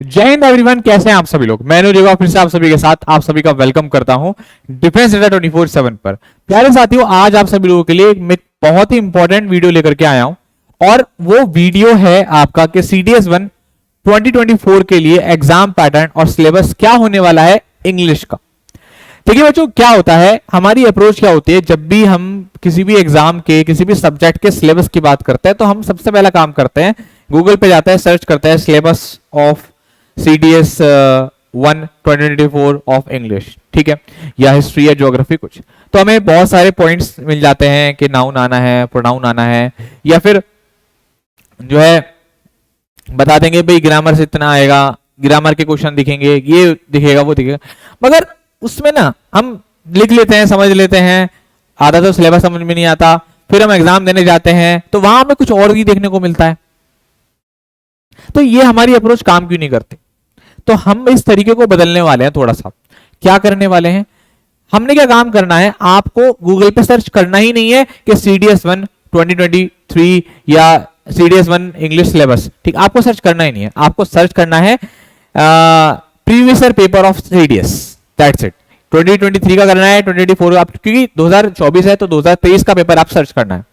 जय हिंद एवरीवन, कैसे हैं आप सभी लोग। मैं अनुज फिर से आप सभी के साथ आप सभी का वेलकम करता हूं डिफेंस डेटा 24/7 पर। प्यारे साथियों, आज आप सभी लोगों के लिए मैं बहुत ही इंपॉर्टेंट वीडियो लेकर के आया हूं और वो वीडियो है आपका कि CDS1 2024 के लिए एग्जाम पैटर्न और सिलेबस क्या होने वाला है इंग्लिश का। देखिए बच्चों, क्या होता है, हमारी अप्रोच क्या होती है, जब भी हम किसी भी एग्जाम के किसी भी सब्जेक्ट के सिलेबस की बात करते हैं तो हम सबसे पहला काम करते हैं, गूगल पे जाते हैं, सर्च करते हैं syllabus of CDS1 2024 of English, ठीक है, या हिस्ट्री या ज्योग्राफी कुछ। तो हमें बहुत सारे पॉइंट्स मिल जाते हैं कि नाउन आना है, प्रोनाउन आना है, या फिर जो है बता देंगे भाई ग्रामर से इतना आएगा, ग्रामर के क्वेश्चन दिखेंगे, ये दिखेगा वो दिखेगा। मगर उसमें ना हम लिख लेते हैं, समझ लेते हैं, आधा तो सिलेबस समझ में नहीं आता, फिर हम एग्जाम देने जाते हैं तो वहां हमें कुछ और भी देखने को मिलता है। तो ये हमारी अप्रोच काम क्यों नहीं करती। तो हम इस तरीके को बदलने वाले हैं। थोड़ा सा क्या करने वाले हैं, हमने क्या काम करना है, आपको गूगल पे सर्च करना ही नहीं है कि CDS1 2023 या CDS1 इंग्लिश सिलेबस, ठीक, आपको सर्च करना ही नहीं है। आपको सर्च करना है previous year paper of CDS, that's it. 2023 का करना है, 2024 आप, क्योंकि 2024 है तो 2023 का पेपर आप सर्च करना है,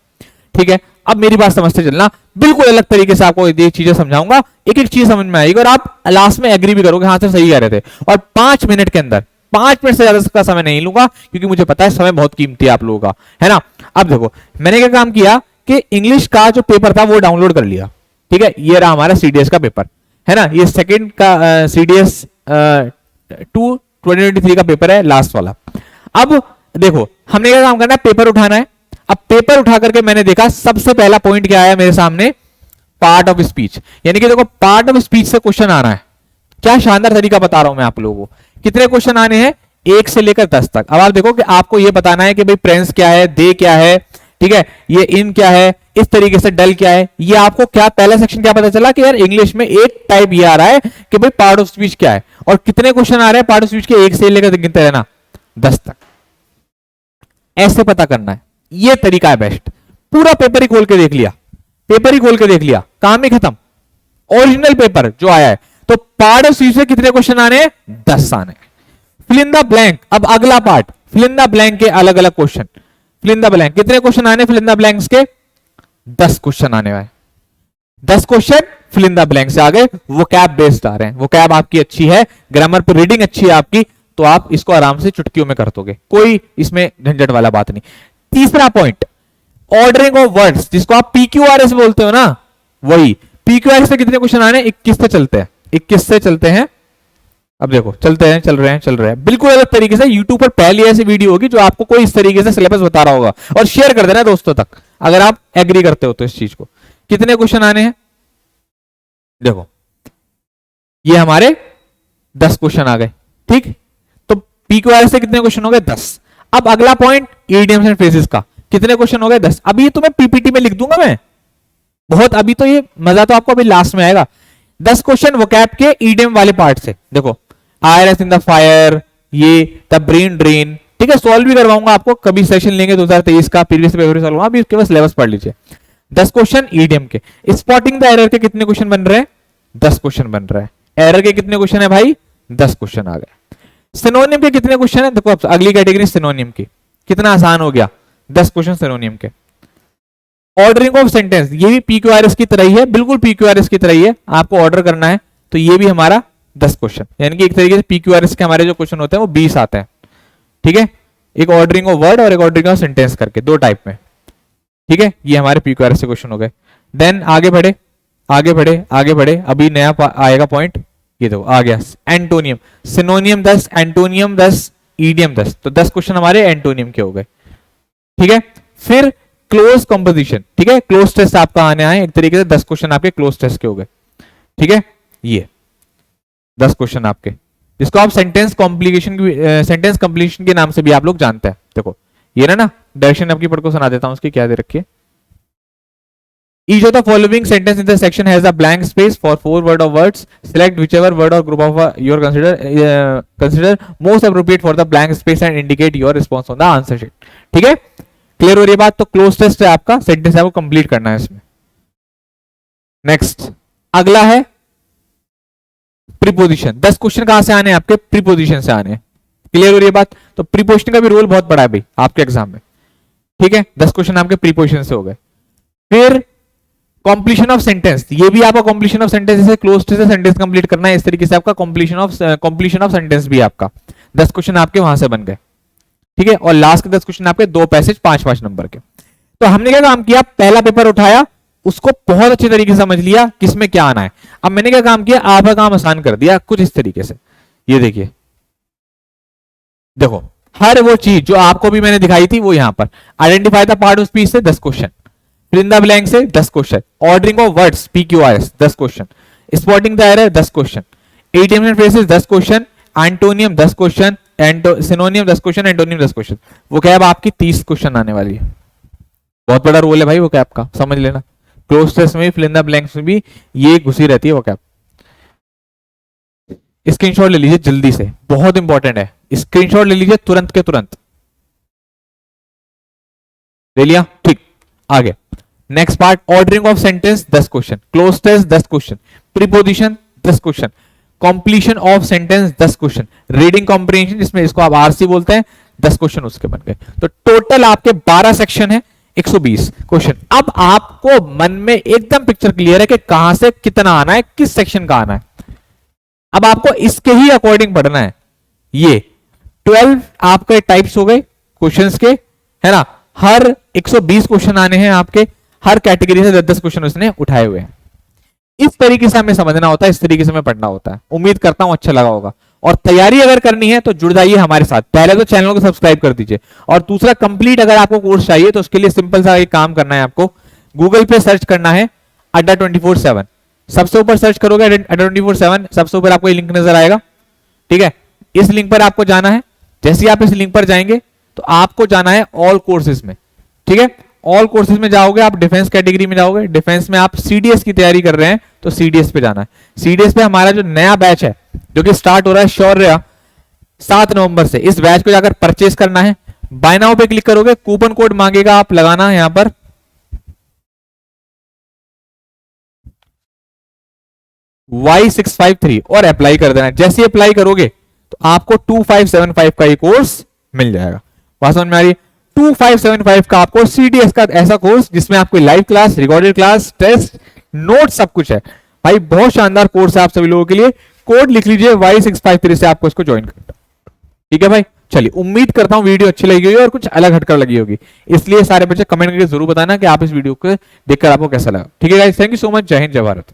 ठीक है। अब मेरी बात समझते चलना, बिल्कुल अलग तरीके से आपको ये चीजें समझाऊंगा, एक एक चीज समझ में आएगी और आप लास्ट में एग्री भी करोगे, हाँ सर सही कह रहे थे। और 5 मिनट के अंदर, 5 मिनट से ज्यादा का समय नहीं लूंगा क्योंकि मुझे पता है समय बहुत कीमती है आप लोगों का, है ना। अब देखो मैंने क्या काम किया कि इंग्लिश का जो पेपर था वो डाउनलोड कर लिया, ठीक है। ये रहा हमारा CDS का पेपर, है ना। ये सेकेंड का CDS 2 2023 का पेपर है, लास्ट वाला। अब देखो हमने क्या काम करना है, पेपर उठाना है। अब पेपर उठा करके मैंने देखा सबसे पहला पॉइंट क्या आया मेरे सामने, पार्ट ऑफ स्पीच। यानी कि देखो पार्ट ऑफ स्पीच से क्वेश्चन आ रहा है। क्या शानदार तरीका बता रहा हूं मैं आप लोगों को। कितने क्वेश्चन आने हैं, 1 से लेकर 10 तक। अब आप देखो कि आपको यह बताना है कि भाई प्रेंस क्या है, दे क्या है, ठीक है, ये इन क्या है, इस तरीके से डल क्या है। ये आपको क्या पहला सेक्शन क्या पता चला कि यार इंग्लिश में एक टाइप ये आ रहा है कि भाई पार्ट ऑफ स्पीच क्या है, और कितने क्वेश्चन आ रहे हैं पार्ट ऑफ स्पीच के, 1 से लेकर गिनते रहना 10 तक। ऐसे पता करना है, ये तरीका है बेस्ट। पूरा पेपर ही खोल के देख लिया, पेपर ही खोल के देख लिया, काम ही खत्म, ओरिजिनल पेपर जो आया है। तो पार्ट ऑफ स्पीच से कितने क्वेश्चन आने हैं, 10 आने। फिल इन द ब्लैंक, अब अगला part, fill in the blank के अलग अलग question. Fill in the blank कितने क्वेश्चन आने, फिल इन द ब्लैंक्स के 10 क्वेश्चन आने वाले। 10 question fill in the blank से आ गए। वो कैब बेस्ड आ रहे हैं, वो कैब आपकी अच्छी है, ग्रामर पर रीडिंग अच्छी है आपकी, तो आप इसको आराम से चुटकियों में कर दोगे, कोई इसमें झंझट वाला बात नहीं। तीसरा पॉइंट, ऑर्डरिंग ऑफ वर्ड्स, जिसको आप PQRS बोलते हो ना, वही PQRS से कितने क्वेश्चन आने, 21 से चलते हैं, 21 से चलते हैं। अब देखो चलते हैं, चल रहे हैं बिल्कुल अलग तरीके से। यूट्यूब पर पहली ऐसी वीडियो होगी जो आपको कोई इस तरीके से सिलेबस बता रहा होगा, और शेयर कर देना दोस्तों तक अगर आप एग्री करते हो तो इस चीज को। कितने क्वेश्चन आने हैं, देखो ये हमारे 10 क्वेश्चन आ गए, ठीक। तो PQRS से कितने क्वेश्चन हो गए, 10। अब अगला पॉइंट, इडियम्स एंड फ्रेजेस का कितने क्वेश्चन हो गए, 10। अभी ये तुम्हें PPT में लिख दूंगा मैं, बहुत अभी तो ये मजा तो आपको अभी लास्ट में आएगा। 10 क्वेश्चन वोकैब के इडियम वाले पार्ट से। देखो आयरस इन द फायर, ये द ब्रेन ड्रेन, ठीक है, सॉल्व भी करवाऊंगा आपको, कभी सेशन लेंगे 2023 का, प्रीवियस पेपर सॉल्व, अभी उसके बाद सिलेबस पढ़ लीजिए। 10 क्वेश्चन ईडीएम के। स्पॉटिंग द एरर के कितने क्वेश्चन बन रहे हैं, 10 क्वेश्चन बन रहे हैं। एरर के कितने क्वेश्चन है भाई, 10 क्वेश्चन आ गए। सिनोनिम के कितने क्वेश्चन है, देखो अगली कैटेगरी सिनोनिम की, कितना आसान हो गया, 10 क्वेश्चन सिनोनिम के। ऑर्डरिंग ऑफ सेंटेंस, ये भी PQRS की तरह ही है, बिल्कुल PQRS की तरह ही है, आपको ऑर्डर करना है, तो ये भी हमारा 10 क्वेश्चन। यानी कि एक तरीके से PQRS के हमारे जो क्वेश्चन होते हैं वो 20 आते हैं, ठीक है। एक ऑर्डरिंग ऑफ वर्ड और एक ऑर्डरिंग ऑफ सेंटेंस करके, 2 टाइप में, ठीक है। ये हमारे PQRS के क्वेश्चन हो गए। देन आगे बढ़े, अभी नया आएगा पॉइंट, ये देखो आ गया एंटोनियम। सिनोनियम 10, एंटोनियम 10, ईडियम 10, तो 10 क्वेश्चन हमारे एंटोनियम के हो गए, ठीक है। फिर क्लोज कंपोजिशन, ठीक है, क्लोज टेस्ट आपका आने आए, एक तरीके से 10 क्वेश्चन आपके क्लोज टेस्ट के हो गए, ठीक है। ये 10 क्वेश्चन आपके, जिसको आप सेंटेंस कंप्लीशन के नाम से भी आप लोग जानते हैं। देखो ये ना डायरेक्शन आपकी पढ़ को सुना देता हूं, उसकी क्या दे रखी है। Each of the following sentence in the section has a blank space for 4 word or words. Select whichever word or group of your consider most appropriate for the blank space and indicate your response on the answer sheet. ठीक है, clear हो रही है बात। तो cloze test है आपका, sentence आपको कंप्लीट करना है इसमें। नेक्स्ट अगला है प्रीपोजिशन। 10 क्वेश्चन कहां से आने हैं आपके? प्रीपोजिशन से आने हैं। क्लियर हो रही है बात? तो प्रीपोजिशन का भी रोल बहुत बड़ा है भाई आपके एग्जाम में, ठीक है। 10 क्वेश्चन आपके प्रीपोजिशन से हो गए। फिर कॉम्प्लीशन ऑफ सेंटेंस, ये भी आपका कॉम्प्लीशन ऑफ सेंटेंस, जैसे क्लोज से सेंटेंस कंप्लीट करना है, इस तरीके से आपका कॉम्प्लीशन ऑफ सेंटेंस भी आपका 10 क्वेश्चन आपके वहां से बन गए, ठीक है। और लास्ट के 10 क्वेश्चन आपके 2 पैसेज 5-5 नंबर के। तो हमने क्या काम किया? पहला पेपर उठाया, उसको बहुत अच्छे तरीके से समझ लिया किसमें क्या आना है। अब मैंने क्या काम किया? आपका काम आसान कर दिया कुछ इस तरीके से। ये देखिए, देखो हर वो चीज जो आपको भी मैंने दिखाई थी वो यहां पर। Identify the part of speech से 10 question, fill in the blank से 10 question, ordering of words PQRS 10 question, spotting the error 10 question, idioms and phrases 10 question, antonym 10 question, synonym 10 question, antonym 10 question. वो क्या है? अब आपकी 30 क्वेश्चन आने वाली है। बहुत बड़ा रोल है भाई वो कैप का, समझ लेना। क्लोज टेस्ट में, फिल इन द ब्लैंक्स में भी ये घुसी रहती है वो कैप। स्क्रीनशॉट ले लीजिए जल्दी से, बहुत इंपॉर्टेंट है। स्क्रीनशॉट ले लीजिए तुरंत के तुरंत। ले लिया? ठीक, आगे next part, ordering of sentence 10 question, cloze test 10 question, preposition 10 question, completion of sentence 10 question, reading comprehension जिसमें इसको आप RC बोलते हैं 10 क्वेश्चन उसके बन गए। तो टोटल आपके 12 सेक्शन है, 120 क्वेश्चन। अब आपको मन में एकदम पिक्चर क्लियर है कि कहां से कितना आना है, किस सेक्शन का आना है। अब आपको इसके ही अकॉर्डिंग पढ़ना है। ये 12 आपके टाइप्स हो गए क्वेश्चंस के, है ना। हर 120 क्वेश्चन आने हैं आपके, हर कैटेगरी से 10-10 क्वेश्चन उसने उठाए हुए हैं। इस तरीके से हमें समझना होता है, इस तरीके से हमें पढ़ना होता है। उम्मीद करता हूं अच्छा लगा होगा। और तैयारी अगर करनी है तो जुड़ जाइए हमारे साथ। पहले तो चैनल को सब्सक्राइब कर दीजिए, और दूसरा कंप्लीट अगर आपको कोर्स चाहिए तो उसके लिए सिंपल सा एक काम करना है। आपको गूगल पे सर्च करना है अड्डा 24/7। सबसे ऊपर सर्च करोगे अड्डा 24/7, सबसे ऊपर आपको लिंक नजर आएगा, ठीक है। इस लिंक पर आपको जाना है। जैसे ही आप इस लिंक पर जाएंगे तो आपको जाना है ऑल कोर्सेज में, ठीक है। ऑल कोर्सेज में जाओगे, आप डिफेंस कैटेगरी में जाओगे। डिफेंस में आप CDS की तैयारी कर रहे हैं तो CDS पे जाना है। CDS पे हमारा जो नया बैच है जो कि स्टार्ट हो रहा है शौर्य 7 नवंबर से, इस बैच को जाकर परचेस करना है। बाय नाउ पे क्लिक करोगे, कूपन कोड मांगेगा, आप लगाना है यहां पर Y653 और अप्लाई कर देना। जैसे अप्लाई करोगे तो आपको 2575 का ये कोर्स मिल जाएगा। बात समझ में आ रही है? 2575 का आपको CDS का ऐसा कोर्स जिसमें आपको live class, recorded class, test, note सब कुछ है भाई। बहुत शानदार कोर्स है आप सभी लोगों के लिए। कोड लिख लीजिए Y653 से आपको इसको ज्वाइन करना, ठीक है भाई। चलिए, उम्मीद करता हूं वीडियो अच्छी लगी होगी और कुछ अलग हटकर लगी होगी। इसलिए सारे बच्चे कमेंट करके जरूर बताना कि आप इस वीडियो को देखकर आपको कैसा लगा, ठीक है guys. Thank you so much. जय हिंद, जय भारत।